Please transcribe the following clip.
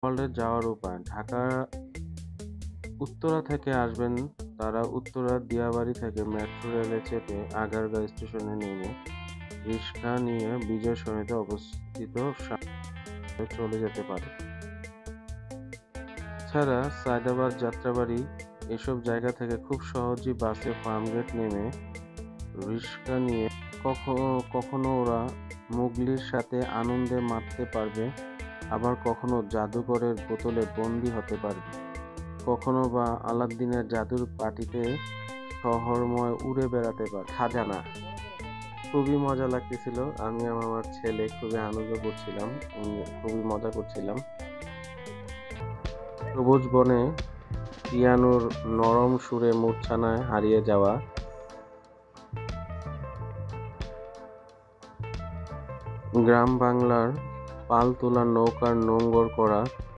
ওয়ার্ল্ডে যাওয়ার উপায় ঢাকা উত্তরা থেকে আসবেন তারা উত্তরার দিয়াবাড়ি থেকে মেট্রো রেলে চেপে আগারগাঁও স্টেশনে নেমে রিক্সা নিয়ে বিজয় সরণিতে অবস্থিত চলে যেতে পারে। এছাড়া সায়দাবাদ, যাত্রাবাড়ি এসব জায়গা থেকে খুব সহজেই বাসে ফার্মগেট নেমে রিক্সা নিয়ে কখনো ওরা মুগলির সাথে আনন্দে মাততে পারবে, আবার কখনো জাদুঘরের বোতলে বন্দী হতে পারবে, কখনো বা আলাদ্দিনের জাদুর পাটিতে শহরময় উড়ে বেড়াতে পারবে। খাজানা খুবই মজা লাগতেছিল। আমি আমার ছেলে খুবই আনন্দ করছিলাম, খুবই মজা করছিলাম। সবুজ বনে পিয়ানোর নরম সুরে মূর্ছনায় হারিয়ে যাওয়া, গ্রাম বাংলার পাল তোলা নৌকার নোঙ্গর করা